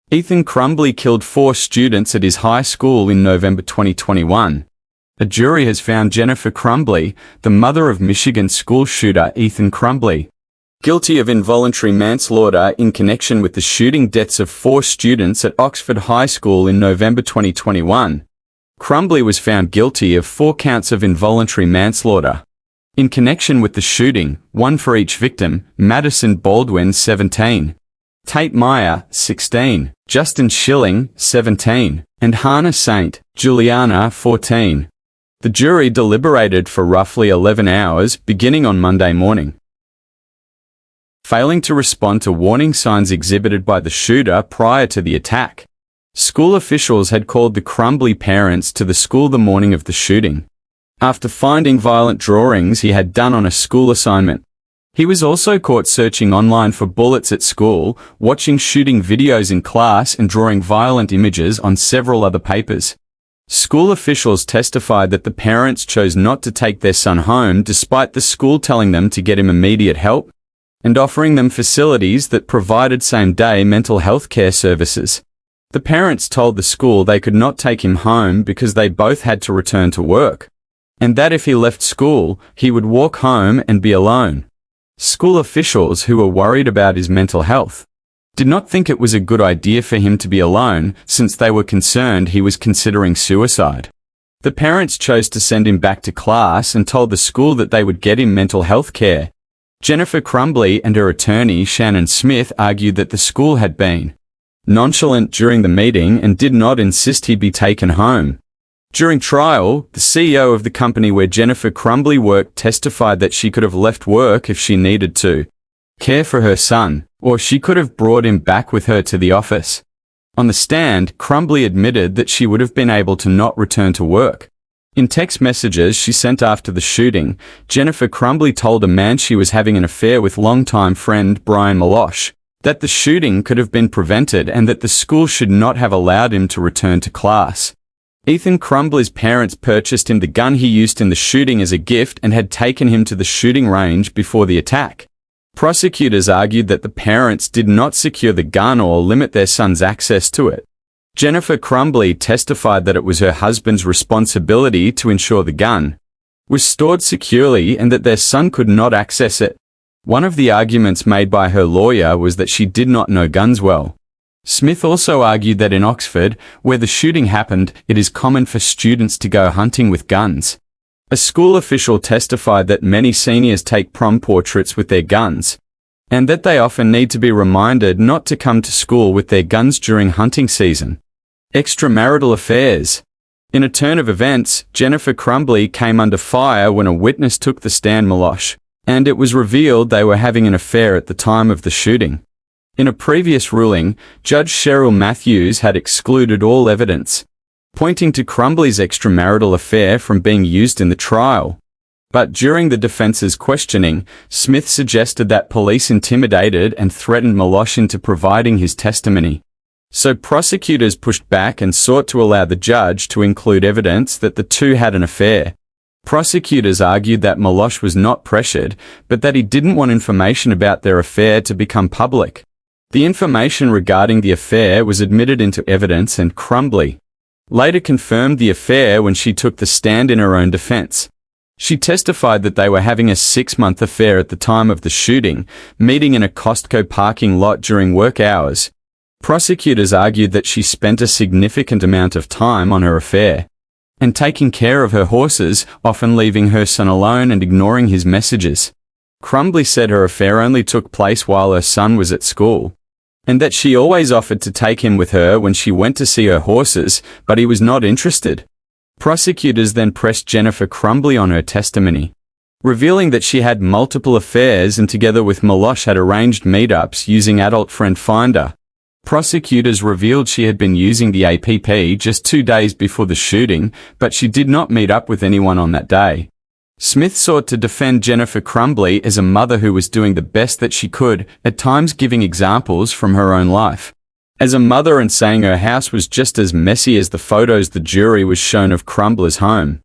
Ethan Crumbley killed 4 students at his high school in November 2021. A jury has found Jennifer Crumbley, the mother of Michigan school shooter Ethan Crumbley, guilty of involuntary manslaughter in connection with the shooting deaths of 4 students at Oxford High School in November 2021. Crumbley was found guilty of 4 counts of involuntary manslaughter in connection with the shooting, 1 for each victim: Madison Baldwin, 17, Tate Meyer, 16, Justin Schilling, 17, and Hannah St. Juliana, 14. The jury deliberated for roughly 11 hours, beginning on Monday morning. Failing to respond to warning signs exhibited by the shooter prior to the attack, school officials had called the Crumbley parents to the school the morning of the shooting, after finding violent drawings he had done on a school assignment. He was also caught searching online for bullets at school, watching shooting videos in class, and drawing violent images on several other papers. School officials testified that the parents chose not to take their son home despite the school telling them to get him immediate help and offering them facilities that provided same-day mental health care services. The parents told the school they could not take him home because they both had to return to work, and that if he left school, he would walk home and be alone. School officials, who were worried about his mental health, did not think it was a good idea for him to be alone, since they were concerned he was considering suicide. The parents chose to send him back to class and told the school that they would get him mental health care. Jennifer Crumbley and her attorney Shannon Smith argued that the school had been nonchalant during the meeting and did not insist he be taken home. During trial, the CEO of the company where Jennifer Crumbley worked testified that she could have left work if she needed to care for her son, or she could have brought him back with her to the office. On the stand, Crumbley admitted that she would have been able to not return to work. In text messages she sent after the shooting, Jennifer Crumbley told a man she was having an affair with longtime friend Brian Malosh that the shooting could have been prevented and that the school should not have allowed him to return to class. Ethan Crumbley's parents purchased him the gun he used in the shooting as a gift and had taken him to the shooting range before the attack. Prosecutors argued that the parents did not secure the gun or limit their son's access to it. Jennifer Crumbley testified that it was her husband's responsibility to ensure the gun was stored securely and that their son could not access it. One of the arguments made by her lawyer was that she did not know guns well. Smith also argued that in Oxford, where the shooting happened, it is common for students to go hunting with guns. A school official testified that many seniors take prom portraits with their guns, and that they often need to be reminded not to come to school with their guns during hunting season. Extramarital affairs. In a turn of events, Jennifer Crumbley came under fire when a witness took the stand Malosh, and it was revealed they were having an affair at the time of the shooting. In a previous ruling, Judge Cheryl Matthews had excluded all evidence pointing to Crumbley's extramarital affair from being used in the trial. But during the defense's questioning, Smith suggested that police intimidated and threatened Malosh into providing his testimony. So prosecutors pushed back and sought to allow the judge to include evidence that the two had an affair. Prosecutors argued that Malosh was not pressured, but that he didn't want information about their affair to become public. The information regarding the affair was admitted into evidence, and Crumbley later confirmed the affair when she took the stand in her own defense. She testified that they were having a 6-month affair at the time of the shooting, meeting in a Costco parking lot during work hours. Prosecutors argued that she spent a significant amount of time on her affair and taking care of her horses, often leaving her son alone and ignoring his messages. Crumbley said her affair only took place while her son was at school, and that she always offered to take him with her when she went to see her horses, but he was not interested. Prosecutors then pressed Jennifer Crumbley on her testimony, revealing that she had multiple affairs and together with Malosh had arranged meetups using Adult Friend Finder. Prosecutors revealed she had been using the app just 2 days before the shooting, but she did not meet up with anyone on that day. Smith sought to defend Jennifer Crumbley as a mother who was doing the best that she could, at times giving examples from her own life as a mother and saying her house was just as messy as the photos the jury was shown of Crumbley's home.